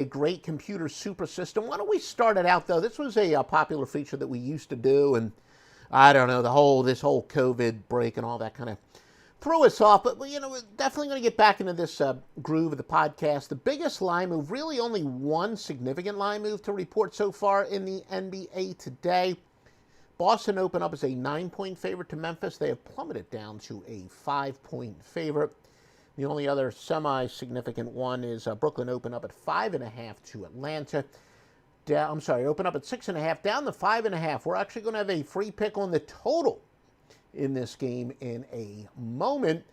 a great computer super system. Why don't we start it out, though? This was a popular feature that we used to do, and I don't know, this whole COVID break and all that kind of threw us off, but we're definitely going to get back into this groove of the podcast. The biggest line move, really only one significant line move to report so far in the NBA today. Boston opened up as a 9-point favorite to Memphis. They have plummeted down to a 5-point favorite. The only other semi-significant one is Brooklyn opened up at 5.5 to Atlanta. Open up at 6.5, down to 5.5. We're actually going to have a free pick on the total in this game in a moment.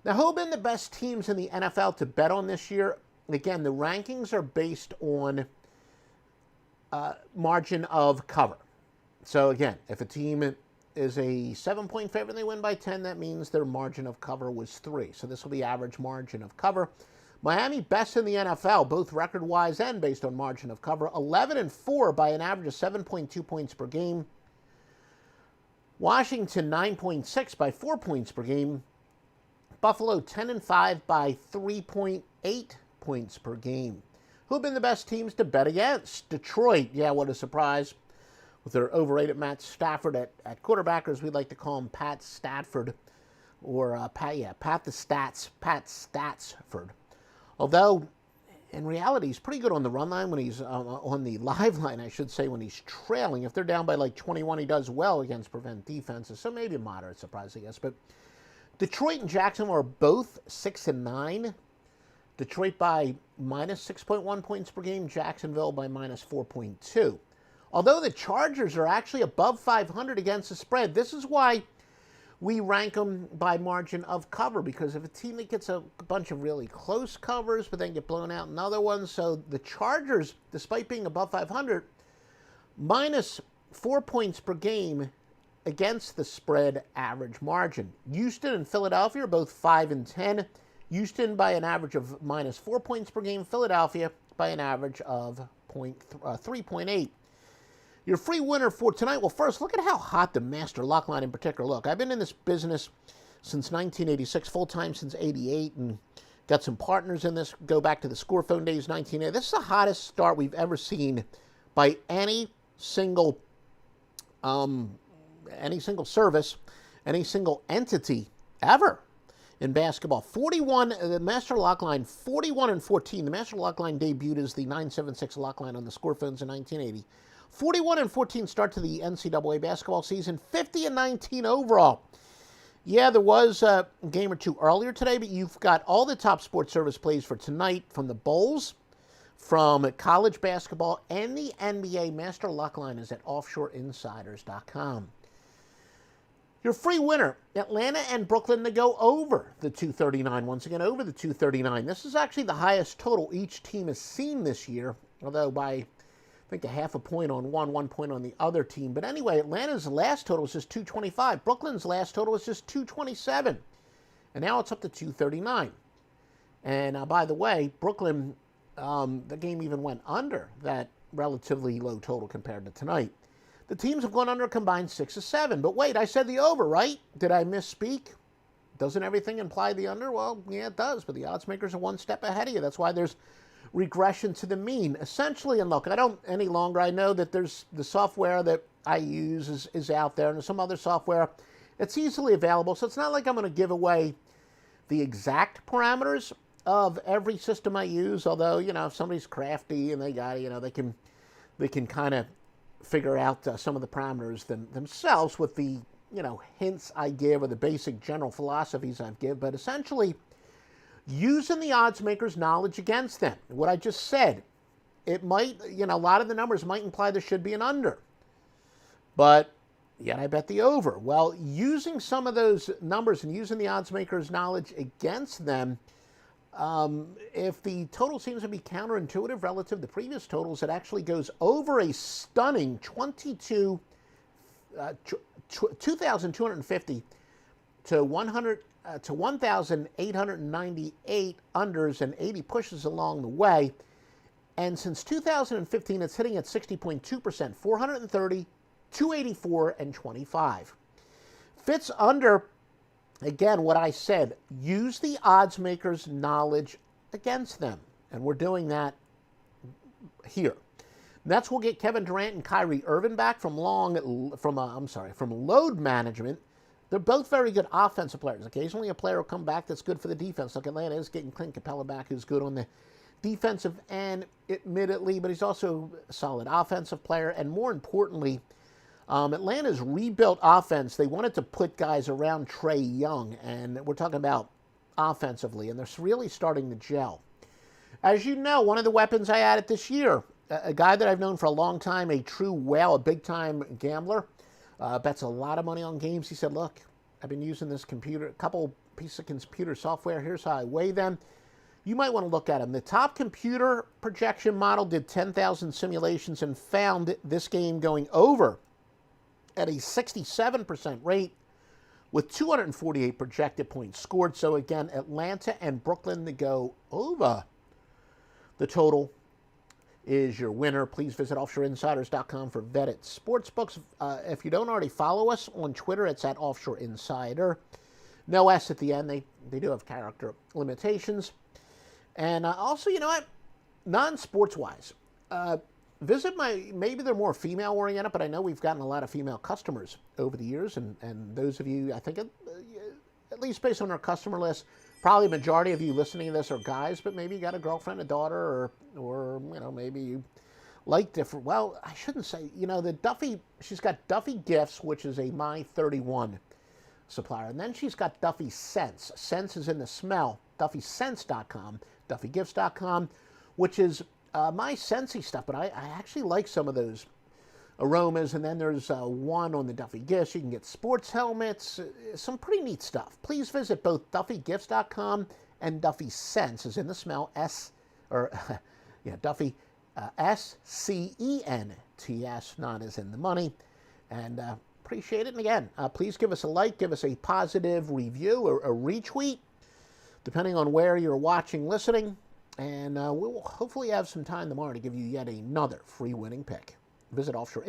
Now, who have been the best teams in the NFL to bet on this year? Again, the rankings are based on margin of cover. So again, if a team is a 7-point favorite and they win by 10, that means their margin of cover was 3. So this will be average margin of cover. Miami, best in the NFL, both record-wise and based on margin of cover. 11-4 by an average of 7.2 points per game. Washington, 9.6 by 4 points per game. Buffalo, 10-5 by 3.8 points per game. Who have been the best teams to bet against? Detroit, yeah, what a surprise. With their overrated Matt Stafford at quarterback, or as we'd like to call him, Pat Stafford, or Pat Statsford. Although, in reality, he's pretty good on the run line when he's on the live line, I should say, when he's trailing. If they're down by like 21, he does well against prevent defenses, so maybe a moderate surprise, I guess. But Detroit and Jacksonville are both 6-9. Detroit by minus 6.1 points per game, Jacksonville by minus 4.2. Although the Chargers are actually above 500 against the spread, this is why we rank them by margin of cover, because if a team that gets a bunch of really close covers but then get blown out in other ones, so the Chargers, despite being above 500, minus 4 points per game against the spread average margin. Houston and Philadelphia are both 5-10. Houston by an average of minus 4 points per game. Philadelphia by an average of 3.8. Your free winner for tonight, well, first, look at how hot the master lock line in particular. Look, I've been in this business since 1986, full-time since 88, and got some partners in this, go back to the score phone days, 1980. This is the hottest start we've ever seen by any single service, any single entity ever in basketball. 41, the master lock line, 41-14. The master lock line debuted as the 976 lock line on the score phones in 1980. 41-14 start to the NCAA basketball season, 50-19 overall. Yeah, there was a game or two earlier today, but you've got all the top sports service plays for tonight from the Bowls, from college basketball, and the NBA. Master lock line is at offshoreinsiders.com. Your free winner, Atlanta and Brooklyn to go over the 239. Once again, over the 239. This is actually the highest total each team has seen this year, although by I think a half a point on 1 point on the other team. But anyway, Atlanta's last total was just 225. Brooklyn's last total was just 227. And now it's up to 239. And by the way, Brooklyn, the game even went under that relatively low total compared to tonight. The teams have gone under a combined 6-7. But wait, I said the over, right? Did I misspeak? Doesn't everything imply the under? Well, yeah, it does. But the odds makers are one step ahead of you. That's why there's regression to the mean, essentially. And look, I don't any longer, I know that there's the software that I use is out there, and there's some other software. It's easily available, so it's not like I'm going to give away the exact parameters of every system I use, although, if somebody's crafty and they got, they can kind of figure out some of the parameters themselves with the, hints I give or the basic general philosophies I give, but essentially using the odds makers' knowledge against them. What I just said, it might, a lot of the numbers might imply there should be an under. But yet I bet the over. Well, using some of those numbers and using the odds makers' knowledge against them, if the total seems to be counterintuitive relative to previous totals, it actually goes over a stunning 2,250 to 1,898 unders and 80 pushes along the way. And since 2015, it's hitting at 60.2%, 430, 284, and 25. Fits under, again, what I said, use the odds makers' knowledge against them. And we're doing that here. Nets will get Kevin Durant and Kyrie Irving back from load management. They're both very good offensive players. Occasionally a player will come back that's good for the defense. Like Atlanta is getting Clint Capella back, who's good on the defensive end, admittedly, but he's also a solid offensive player. And more importantly, Atlanta's rebuilt offense, they wanted to put guys around Trae Young, and we're talking about offensively, and they're really starting to gel. As you know, one of the weapons I added this year, a guy that I've known for a long time, a true whale, a big-time gambler, bets a lot of money on games. He said, look, I've been using this computer, a couple pieces of computer software. Here's how I weigh them. You might want to look at them. The top computer projection model did 10,000 simulations and found this game going over at a 67% rate with 248 projected points scored. So again, Atlanta and Brooklyn to go over the total is your winner. Please visit offshoreinsiders.com for vetted sportsbooks. If you don't already follow us on Twitter, it's at Offshore Insider. No S at the end. They do have character limitations. And also, you know what? Non-sports-wise, visit maybe they're more female-oriented, but I know we've gotten a lot of female customers over the years. And those of you, I think, at least based on our customer list, probably a majority of you listening to this are guys, but maybe you got a girlfriend, a daughter, or you know, maybe you like different. Well, I shouldn't say. You know, she's got Duffy Gifts, which is a My31 supplier, and then she's got Duffy Scents. Scents is in the smell. DuffyScents.com, DuffyGifts.com, which is my Scentsy stuff. But I actually like some of those aromas. And then there's one on the Duffy Gifts. You can get sports helmets, some pretty neat stuff. Please visit both DuffyGifts.com and Duffy Scents, is in the smell, Duffy, SCENTS, not as in the money. And appreciate it. And again, please give us a like, give us a positive review or a retweet, depending on where you're watching, listening. And we'll hopefully have some time tomorrow to give you yet another free winning pick. Visit Offshore